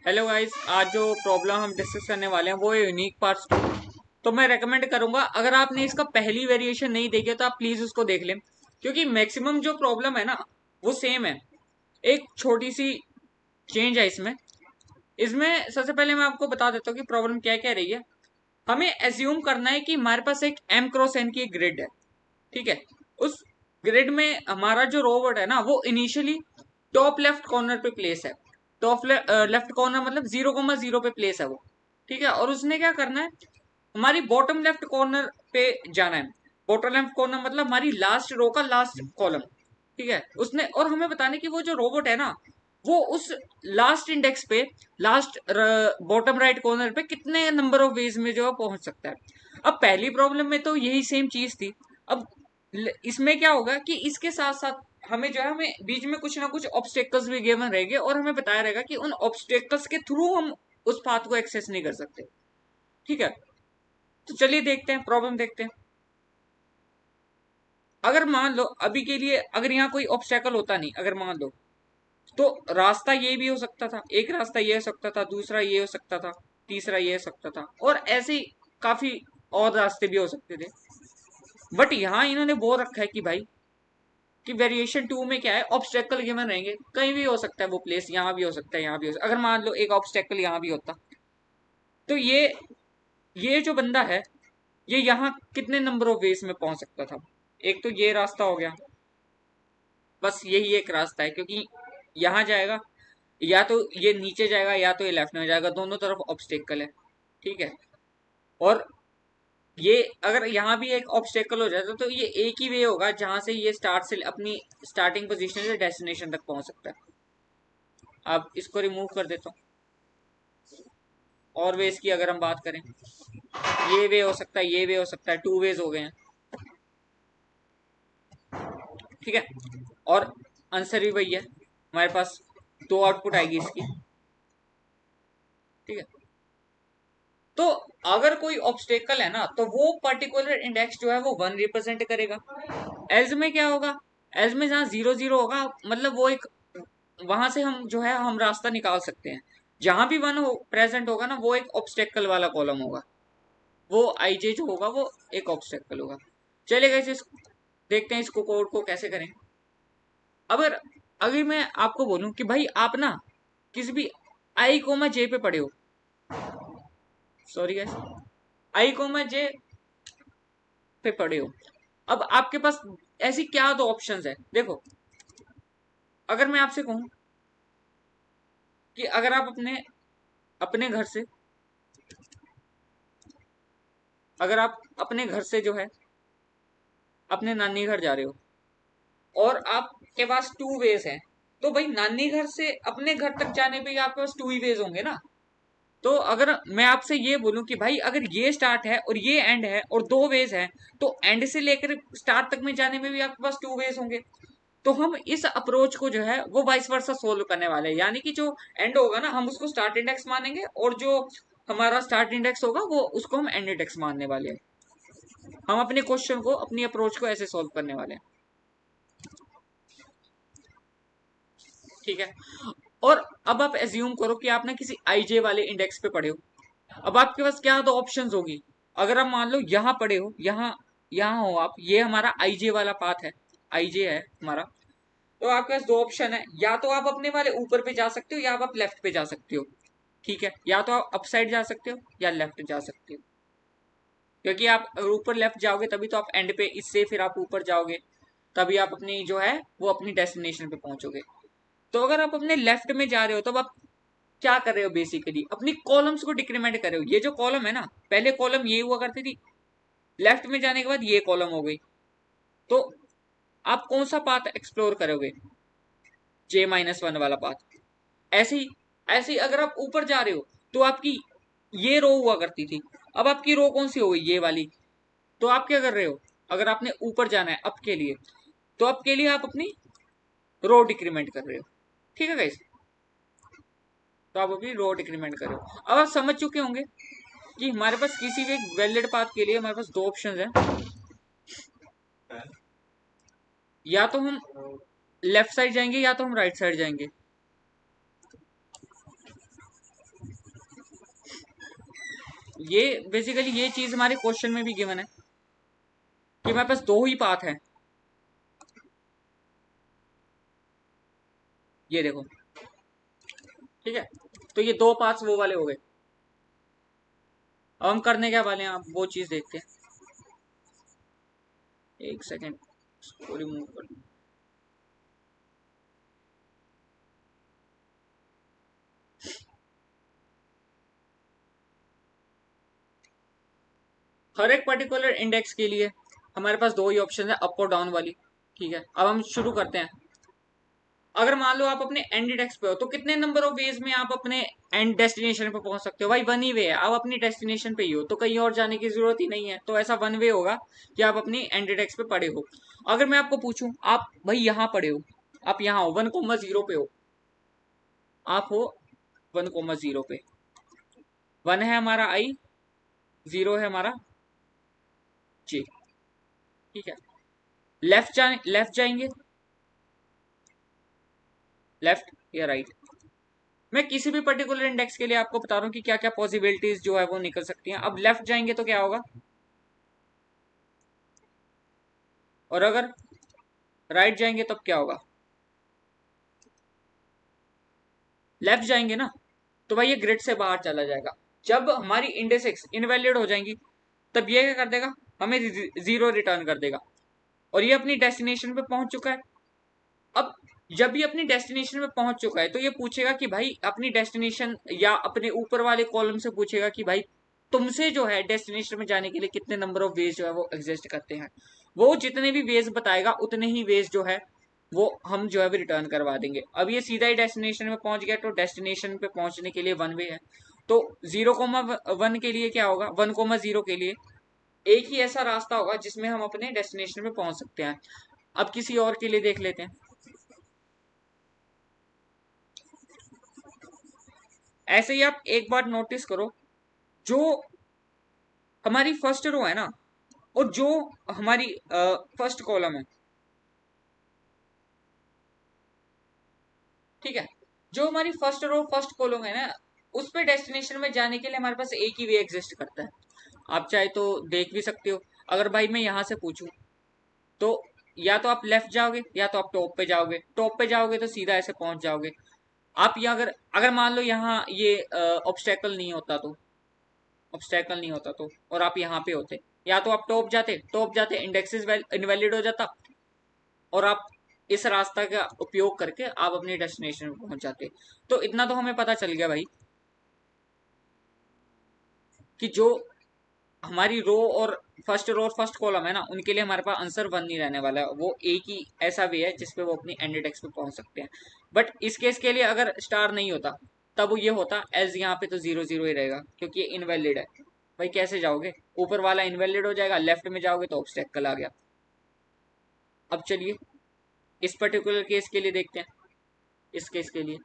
Hello guys, आज जो problem हम डिस्कस करने वाले हैं वो है यूनिक पार्ट्स टू। तो मैं रेकमेंड करूंगा, अगर आपने इसका पहली वेरिएशन नहीं देखी है तो आप प्लीज उसको देख लें, क्योंकि मैक्सिमम जो प्रॉब्लम है ना वो सेम है। एक छोटी सी चेंज है इसमें। इसमें सबसे पहले मैं आपको बता देता हूँ कि प्रॉब्लम क्या क्या रही है। हमें एज्यूम करना है कि हमारे पास एक एम क्रॉस एन की एक ग्रिड है। ठीक है। उस ग्रिड में हमारा जो रोबोट है ना वो इनिशियली टॉप लेफ्ट कॉर्नर पे प्लेस है। टॉप लेफ्ट कॉर्नर मतलब 0,0 पे प्लेस है वो। ठीक है। और उसने क्या करना है, हमारी बॉटम लेफ्ट कॉर्नर पे जाना है। बॉटम लेफ्ट कॉर्नर मतलब हमारी लास्ट रो का लास्ट कॉलम। ठीक है। उसने और हमें बताना है कि वो जो रोबोट है ना वो उस लास्ट इंडेक्स पे, लास्ट बॉटम राइट कॉर्नर पे कितने नंबर ऑफ वेज में जो है पहुंच सकता है। अब पहली प्रॉब्लम में तो यही सेम चीज थी। अब इसमें क्या होगा कि इसके साथ साथ हमें जो है, हमें बीच में कुछ ना कुछ ऑब्स्टेकल्स भी गिवन रहेंगे और हमें बताया रहेगा कि उन ऑब्स्टेकल्स के थ्रू हम उस पाथ को एक्सेस नहीं कर सकते। ठीक है। तो चलिए देखते हैं, प्रॉब्लम देखते हैं। अगर मान लो अभी के लिए, अगर यहाँ कोई ऑब्स्टेकल होता नहीं, अगर मान लो, तो रास्ता ये भी हो सकता था, एक रास्ता ये हो सकता था, दूसरा ये हो सकता था, तीसरा ये हो सकता था, और ऐसे ही काफी और रास्ते भी हो सकते थे। बट यहाँ इन्होंने बोल रखा है कि भाई कि वेरिएशन टू में क्या है, ऑब्स्टेकल गिवन रहेंगे, कहीं भी हो सकता है वो प्लेस, यहाँ भी हो सकता है, यहाँ भी हो सकता है। अगर मान लो एक ऑब्स्टेकल यहाँ भी होता, तो ये जो बंदा है ये यहाँ कितने नंबर ऑफ वेज में पहुंच सकता था। एक तो ये रास्ता हो गया, बस यही एक रास्ता है, क्योंकि यहाँ जाएगा, या तो ये नीचे जाएगा या तो ये लेफ्ट में जाएगा, दोनों तरफ ऑब्स्टेकल है। ठीक है। और ये अगर यहाँ भी एक ऑब्स्टेकल हो जाता तो ये एक ही वे होगा जहां से ये स्टार्ट से अपनी स्टार्टिंग पोजीशन से डेस्टिनेशन तक पहुंच सकता है। अब इसको रिमूव कर देता हूँ। और वेज की अगर हम बात करें, ये वे हो सकता है, ये वे हो सकता है, टू वेज हो गए हैं। ठीक है। और आंसर भी वही है, हमारे पास दो आउटपुट आएगी इसकी। ठीक है। तो अगर कोई ऑब्स्टेकल है ना तो वो पर्टिकुलर इंडेक्स जो है वो 1 रिप्रेजेंट करेगा। एल्स में क्या होगा, एल्स में जहाँ 0 0 होगा मतलब वो एक, वहां से हम जो है हम रास्ता निकाल सकते हैं। जहां भी 1 हो प्रेजेंट होगा ना वो एक ऑब्स्टेकल वाला कॉलम होगा। वो आई जे जो होगा वो एक ऑब्स्टेकल होगा। चलिए इस देखते हैं इसको कोड को कैसे करें। अगर अगर मैं आपको बोलूं कि भाई आप ना किसी भी आई कोमा जे पे पढ़े हो, सॉरी गैस, आई कोमा जे पे पढ़े हो, अब आपके पास ऐसी क्या दो ऑप्शंस है। देखो, अगर मैं आपसे कहूं कि अगर आप अपने अपने घर से, अगर आप अपने घर से जो है अपने नानी घर जा रहे हो और आपके पास टू वेज हैं, तो भाई नानी घर से अपने घर तक जाने पे आपके पास टू ही वेज होंगे ना। तो अगर मैं आपसे ये बोलूं कि भाई अगर ये स्टार्ट है और ये एंड है और दो वेज है, तो एंड से लेकर स्टार्ट तक में जाने में भी आपके पास टू वेज होंगे। तो हम इस अप्रोच को जो है वो वाइस वर्सा सोल्व करने वाले हैं, यानी कि जो एंड होगा ना हम उसको स्टार्ट इंडेक्स मानेंगे और जो हमारा स्टार्ट इंडेक्स होगा वो उसको हम एंड इंडेक्स मानने वाले हैं। हम अपने क्वेश्चन को, अपनी अप्रोच को ऐसे सोल्व करने वाले हैं। ठीक है। और अब आप एज्यूम करो कि आप ना किसी आईजे वाले इंडेक्स पे पढ़े हो। अब आपके पास क्या दो ऑप्शंस होगी। अगर आप मान लो यहाँ पढ़े हो, यहाँ यहाँ हो आप, ये हमारा आईजे वाला पाथ है, आईजे है हमारा, तो आपके पास दो ऑप्शन है, या तो आप अपने वाले ऊपर पे जा सकते हो या आप लेफ्ट पे जा सकते हो। ठीक है। या तो आप अप साइड जा सकते हो या लेफ्ट जा सकते हो, क्योंकि आप अगर ऊपर लेफ्ट जाओगे तभी तो आप एंड पे, इससे फिर आप ऊपर जाओगे, तभी आप अपनी जो है वो अपनी डेस्टिनेशन पे पहुंचोगे। तो अगर आप अपने लेफ्ट में जा रहे हो तो आप क्या कर रहे हो, बेसिकली अपनी कॉलम्स को डिक्रीमेंट कर रहे हो। ये जो कॉलम है ना, पहले कॉलम ये हुआ करती थी, लेफ्ट में जाने के बाद ये कॉलम हो गई। तो आप कौन सा पाथ एक्सप्लोर करोगे, J-1 वाला पाथ। ऐसे ही अगर आप ऊपर जा रहे हो तो आपकी ये रो हुआ करती थी, अब आपकी रो कौन सी हो गई, ये वाली। तो आप क्या कर रहे हो, अगर आपने ऊपर जाना है अप के लिए, तो अप के लिए आप अपनी रो डिक्रीमेंट कर रहे हो। ठीक है गाइस। तो आप अभी रो डिक्रीमेंट कर रहे हो। अब आप समझ चुके होंगे कि हमारे पास किसी भी एक वैलिड पाथ के लिए हमारे पास दो ऑप्शंस हैं। या तो हम लेफ्ट साइड जाएंगे या तो हम राइट साइड जाएंगे। ये बेसिकली ये चीज हमारे क्वेश्चन में भी गिवन है कि हमारे पास दो ही पाथ है। ये देखो, ठीक है, तो ये दो पाथ्स वो वाले हो गए। अब हम करने क्या वाले हैं, आप वो चीज देखते हैं। एक सेकेंड, इसको रिमूव कर दूं। हर एक पर्टिकुलर इंडेक्स के लिए हमारे पास दो ही ऑप्शन है, अप और डाउन वाली। ठीक है, अब हम शुरू करते हैं। अगर मान लो आप अपने एंड इंडेक्स पे हो तो कितने नंबर ऑफ वेज में आप अपने एंड डेस्टिनेशन पे पहुंच सकते हो? भाई वन ही वे है, आप अपनी डेस्टिनेशन पे ही हो, तो कहीं और जाने की जरूरत ही नहीं है। तो ऐसा वन वे होगा कि आप अपनी एंड इंडेक्स पे पड़े हो। अगर मैं आपको पूछूं, आप भाई यहाँ पड़े हो, आप यहाँ हो 1,0 पे हो, आप हो 1,0 पे। वन है हमारा आई, जीरो है हमारा जे। ठीक है, लेफ्ट जाएंगे, लेफ्ट या राइट? मैं किसी भी पर्टिकुलर इंडेक्स के लिए आपको बता रहा हूँ कि क्या क्या पॉसिबिलिटीज जो है वो निकल सकती हैं। अब लेफ्ट जाएंगे तो क्या होगा, और अगर राइट जाएंगे तब क्या होगा? लेफ्ट जाएंगे ना, तो भाई ये ग्रिड से बाहर चला जाएगा। जब हमारी इंडेक्स इनवैलिड हो जाएंगी, तब ये क्या कर देगा, हमें जीरो रिटर्न कर देगा। और ये अपनी डेस्टिनेशन पे पहुंच चुका है। अब जब ये अपनी डेस्टिनेशन पे पहुंच चुका है तो ये पूछेगा कि भाई अपनी डेस्टिनेशन, या अपने ऊपर वाले कॉलम से पूछेगा कि भाई तुमसे जो है डेस्टिनेशन में जाने के लिए कितने नंबर ऑफ वेज जो है वो एग्जिस्ट करते हैं। वो जितने भी वेज बताएगा उतने ही वेज जो है वो हम जो है भी रिटर्न करवा देंगे। अब ये सीधा ही डेस्टिनेशन में पहुंच गया, तो डेस्टिनेशन पे पहुंचने के लिए वन वे है। तो 0,1 के लिए क्या होगा, 1,0 के लिए एक ही ऐसा रास्ता होगा जिसमें हम अपने डेस्टिनेशन में पहुंच सकते हैं। अब किसी और के लिए देख लेते हैं। ऐसे ही आप एक बार नोटिस करो, जो हमारी फर्स्ट रो है ना, और जो हमारी फर्स्ट कॉलम है, ठीक है, जो हमारी फर्स्ट रो फर्स्ट कॉलम है ना, उस पे डेस्टिनेशन में जाने के लिए हमारे पास एक ही वे एग्जिस्ट करता है। आप चाहे तो देख भी सकते हो। अगर भाई मैं यहां से पूछूं, तो या तो आप लेफ्ट जाओगे या तो आप टॉप पे जाओगे। टॉप पे जाओगे तो सीधा ऐसे पहुंच जाओगे। आप यहाँ अगर अगर मान लो यहाँ ये ऑब्स्टेकल नहीं होता तो, ऑब्स्टेकल नहीं होता तो, और आप यहाँ पे होते, या तो आप टॉप जाते इंडेक्सेस इनवैलिड हो जाता, और आप इस रास्ता का उपयोग करके आप अपनी डेस्टिनेशन में पहुंच जाते। तो इतना तो हमें पता चल गया भाई कि जो हमारी रो और फर्स्ट रो और फर्स्ट कॉलम है ना, उनके लिए हमारे पास आंसर वन नहीं रहने वाला है। वो एक ही ऐसा वे है जिसपे वो अपनी एंड इंडेक्स पे पहुंच सकते हैं। बट इस केस के लिए अगर स्टार नहीं होता, तब ये होता एज, यहाँ पे तो 0,0 ही रहेगा क्योंकि ये इनवैलिड है। भाई कैसे जाओगे, ऊपर वाला इनवैलिड हो जाएगा, लेफ्ट में जाओगे तो ऑब्स्टेकल आ गया। अब चलिए इस पर्टिकुलर केस के लिए देखते हैं। इस केस के लिए,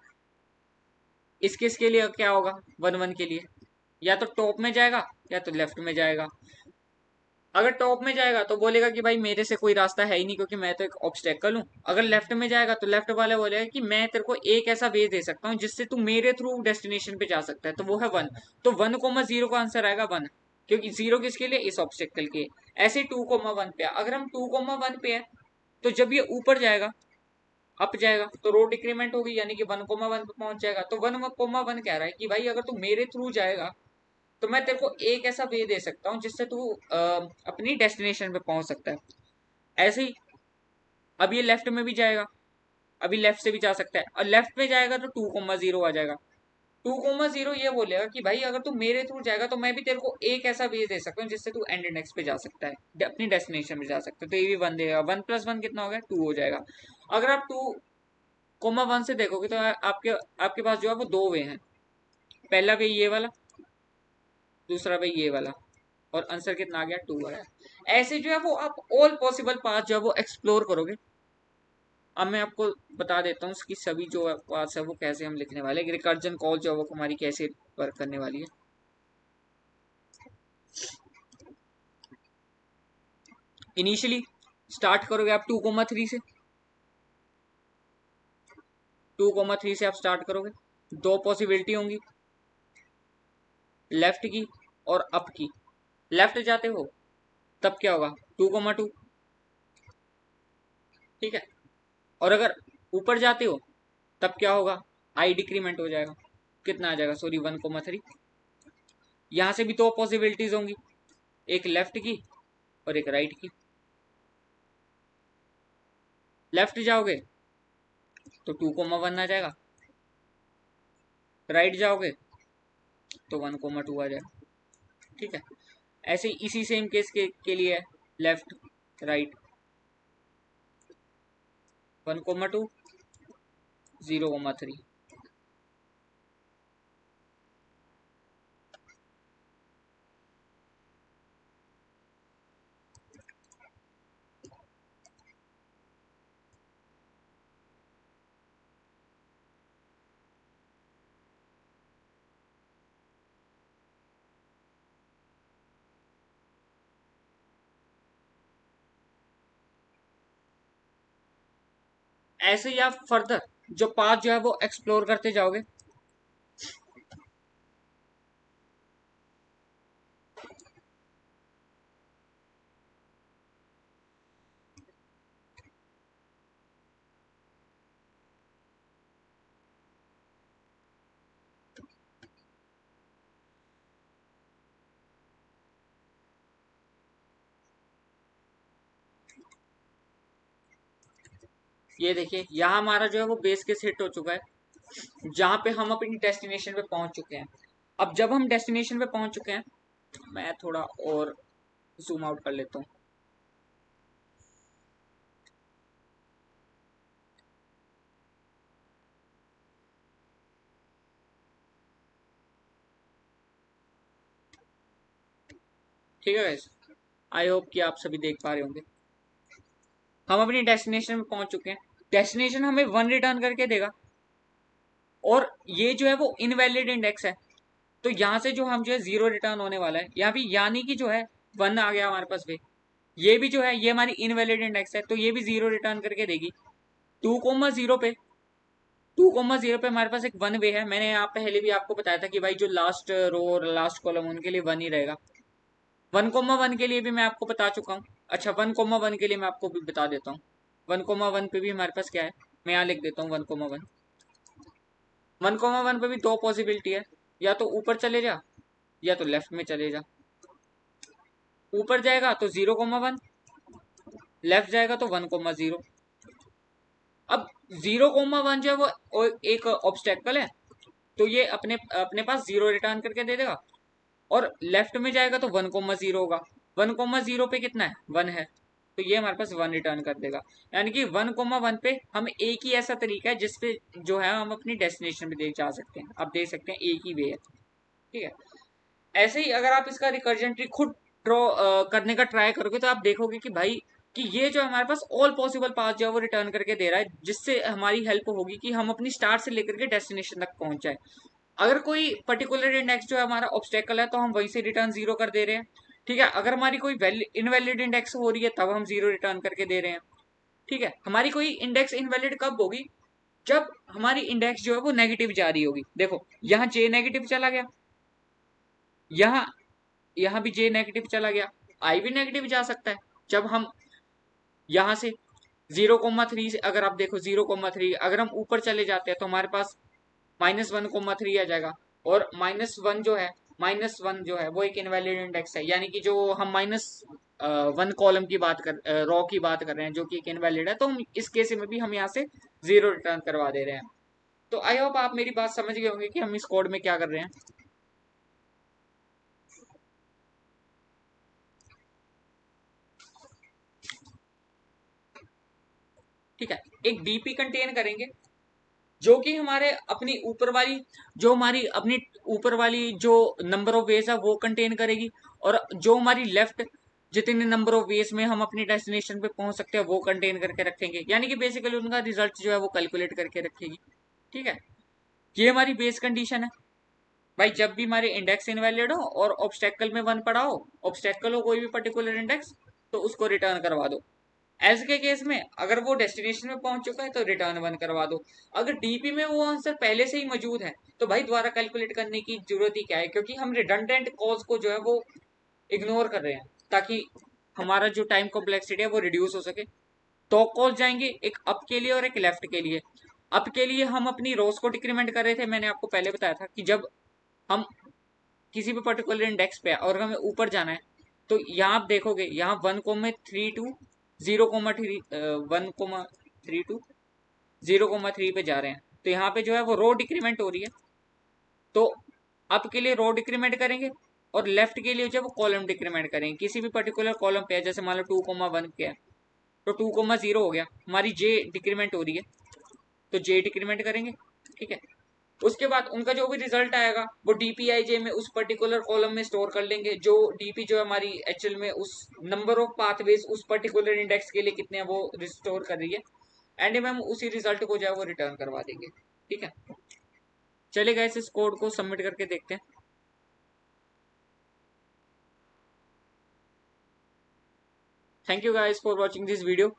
इस केस के लिए क्या होगा, 1,1 के लिए या तो टॉप में जाएगा या तो लेफ्ट में जाएगा। अगर टॉप में जाएगा तो बोलेगा कि भाई मेरे से कोई रास्ता है ही नहीं क्योंकि मैं तो एक ऑब्स्टेकल हूँ। अगर लेफ्ट में जाएगा तो लेफ्ट वाला बोलेगा कि मैं तेरे को एक ऐसा वे दे सकता हूँ जिससे तू मेरे थ्रू डेस्टिनेशन पे जा सकता है, तो वो है वन। तो 1,0 का आंसर आएगा वन, क्योंकि जीरो किसके लिए, इस ऑब्स्टेकल के। ऐसे 2,1 पे, अगर हम 2,1 पे है, तो जब ये ऊपर जाएगा, अप जाएगा, तो रोड डिक्रीमेंट होगी, यानी कि 1,1 पे पहुंच जाएगा। तो 1,1 कह रहा है कि भाई अगर तू मेरे थ्रू जाएगा तो मैं तेरे को एक ऐसा वे दे सकता हूँ जिससे तू अपनी डेस्टिनेशन पे पहुंच सकता है। ऐसे ही अब ये लेफ्ट में भी जाएगा, अभी लेफ्ट से भी जा सकता है, और लेफ्ट में जाएगा तो 2,0 आ जाएगा। 2,0 ये बोलेगा कि भाई अगर तू मेरे थ्रू जाएगा तो मैं भी तेरे को एक ऐसा वे दे सकता हूँ जिससे तू एंड इंडेक्स पे जा सकता है, अपनी डेस्टिनेशन पे जा सकता है। तो ये भी वन देगा, 1+1 कितना हो गया, 2 हो जाएगा। अगर आप 2,1 से देखोगे तो आपके आपके पास जो है वो दो वे हैं। पहला वे ये वाला, दूसरा वे ये वाला, और आंसर कितना आ गया, 2 आया। ऐसे जो है वो आप ऑल पॉसिबल पाथ जो है वो एक्सप्लोर करोगे। अब मैं आपको बता देता हूँ उसकी सभी जो पाथ्स है वो कैसे हम लिखने वाले हैं, रिकर्जन कॉल जो है वो हमारी कैसे वर्क करने वाली है। इनिशियली स्टार्ट करोगे आप 2,3 से, 2,3 से आप स्टार्ट करोगे। दो पॉसिबिलिटी होंगी, लेफ्ट की और अप की, लेफ्ट जाते हो तब क्या होगा 2,2, ठीक है। और अगर ऊपर जाते हो तब क्या होगा, आई डिक्रीमेंट हो जाएगा, कितना आ जाएगा, सॉरी 1,3। यहां से भी दो पॉसिबिलिटीज होंगी, एक लेफ्ट की और एक राइट की। लेफ्ट जाओगे तो 2,1 आ जाएगा, राइट जाओगे तो 1,2 आ जाएगा, ठीक है। ऐसे ही इसी सेम केस के लिए है, लेफ्ट राइट 1,2 0,3। ऐसे ही आप फर्दर जो पाथ जो है वो एक्सप्लोर करते जाओगे। ये देखिए यहाँ हमारा जो है वो बेस केस हिट हो चुका है, जहां पे हम अपनी डेस्टिनेशन पे पहुंच चुके हैं। अब जब हम डेस्टिनेशन पे पहुंच चुके हैं, मैं थोड़ा और जूम आउट कर लेता हूँ। ठीक है गाइस, आई होप कि आप सभी देख पा रहे होंगे। हम अपनी डेस्टिनेशन में पहुंच चुके हैं, डेस्टिनेशन हमें 1 रिटर्न करके देगा, और ये जो है वो इनवैलिड इंडेक्स है, तो यहाँ से जो हम जो है 0 रिटर्न होने वाला है, यहाँ भी यानी कि जो है 1 आ गया हमारे पास पे। ये भी जो है ये हमारी इनवैलिड इंडेक्स है, तो ये भी 0 रिटर्न करके देगी। 2,0 पे 2,0 पे हमारे पास एक 1 वे है। मैंने यहाँ पहले भी आपको बताया था कि भाई जो लास्ट रो और लास्ट कॉलम उनके लिए 1 ही रहेगा। 1,1 के लिए भी मैं आपको बता चुका हूँ। अच्छा 1,1 के लिए मैं आपको भी बता देता हूँ। 1,1 पे भी हमारे पास क्या है, मैं यहाँ लिख देता हूँ 1,1। 1,1 पे भी दो पॉसिबिलिटी है, या तो ऊपर चले जा या तो लेफ्ट में चले जा। ऊपर जाएगा तो 0,1, लेफ्ट जाएगा तो 1,0। अब 0,1 जो है वो एक ऑब्स्टेकल है, तो ये अपने अपने पास 0 रिटर्न करके दे देगा। और लेफ्ट में जाएगा तो 1,0 होगा, 1,0 पे कितना है 1 है, तो ये हमारे पास 1 रिटर्न कर देगा। यानी कि 1,1 पे हम एक ही ऐसा तरीका है जिसपे जो है हम अपनी डेस्टिनेशन पे देख जा सकते हैं, आप देख सकते हैं एक ही वे है, ठीक है। ऐसे ही अगर आप इसका रिकर्जन ट्री खुद ड्रॉ करने का ट्राई करोगे तो आप देखोगे कि भाई कि ये जो हमारे पास ऑल पॉसिबल पाथ जो है वो रिटर्न करके दे रहा है, जिससे हमारी हेल्प होगी कि हम अपनी स्टार्ट से लेकर के डेस्टिनेशन तक पहुंच जाए। अगर कोई पर्टिकुलर इंडेक्स जो है हमारा ऑब्स्टेकल है तो हम वहीं से रिटर्न 0 कर दे रहे हैं, ठीक है। अगर हमारी कोई इनवैलिड इंडेक्स हो रही है तब हम 0 रिटर्न करके दे रहे हैं, ठीक है। हमारी कोई इंडेक्स इनवैलिड कब होगी, जब हमारी इंडेक्स जो है वो नेगेटिव जा रही होगी। देखो यहाँ जे नेगेटिव चला गया, यहाँ यहाँ भी जे नेगेटिव चला गया, आई भी नेगेटिव जा सकता है। जब हम यहाँ से 0,3 से अगर आप देखो 0,3 अगर हम ऊपर चले जाते हैं तो हमारे पास -1,3 आ जाएगा। और -1 जो है वो एक इनवैलिड इंडेक्स है, यानी कि जो हम -1 कॉलम की बात कर रॉ की बात कर रहे हैं जो कि एक इनवैलिड है, तो हम इस केस में भी हम यहाँ से 0 रिटर्न करवा दे रहे हैं। तो आई होप आप मेरी बात समझ गए होंगे कि हम इस कोड में क्या कर रहे हैं। ठीक है, एक डीपी कंटेन करेंगे जो कि हमारे अपनी ऊपर वाली जो हमारी अपनी ऊपर वाली जो नंबर ऑफ वेज है वो कंटेन करेगी, और जो हमारी लेफ्ट जितने नंबर ऑफ वेज में हम अपनी डेस्टिनेशन पे पहुंच सकते हैं वो कंटेन करके रखेंगे, यानी कि बेसिकली उनका रिजल्ट जो है वो कैलकुलेट करके रखेगी, ठीक है। ये हमारी बेस कंडीशन है। भाई जब भी हमारे इंडेक्स इनवैलिड हो और ऑब्स्टेकल में 1 पड़ा हो, ऑब्स्टेकल हो कोई भी पर्टिकुलर इंडेक्स, तो उसको रिटर्न करवा दो। एज के केस में अगर वो डेस्टिनेशन में पहुंच चुका है तो रिटर्न वन करवा दो। अगर डीपी में वो आंसर पहले से ही मौजूद है तो भाई दोबारा कैलकुलेट करने की जरूरत ही क्या है, क्योंकि हम रिडंडेंट कॉज को जो है वो इग्नोर कर रहे हैं ताकि हमारा जो टाइम कॉम्प्लेक्सिटी है वो रिड्यूस हो सके। दो कॉल जाएंगे, एक अप के लिए और एक लेफ्ट के लिए। अप के लिए हम अपनी रोज को डिक्रीमेंट कर रहे थे, मैंने आपको पहले बताया था कि जब हम किसी भी पर्टिकुलर इंडेक्स पे और हमें ऊपर जाना है तो यहाँ आप देखोगे यहाँ 1,32 0,3 1,32 0,3 पे जा रहे हैं, तो यहाँ पे जो है वो रो डिक्रीमेंट हो रही है। तो अप के लिए रो डिक्रीमेंट करेंगे और लेफ्ट के लिए जो है वो कॉलम डिक्रीमेंट करेंगे। किसी भी पर्टिकुलर कॉलम पे है, जैसे मान लो 2,1 पे है तो 2,0 हो गया, हमारी जे डिक्रीमेंट हो रही है तो जे डिक्रीमेंट करेंगे। ठीक है, उसके बाद उनका जो भी रिजल्ट आएगा वो डीपीआईजे में उस पर्टिकुलर कॉलम में स्टोर कर लेंगे। जो डीपी जो है हमारी एक्चुअल में उस नंबर ऑफ पाथवेज उस पर्टिकुलर इंडेक्स के लिए कितने हैं वो रिस्टोर कर रही है, एंड में हम उसी रिजल्ट को जो है वो रिटर्न करवा देंगे। ठीक है, चलेगा, इस कोड को सबमिट करके देखते हैं। Thank you guys for watching this video.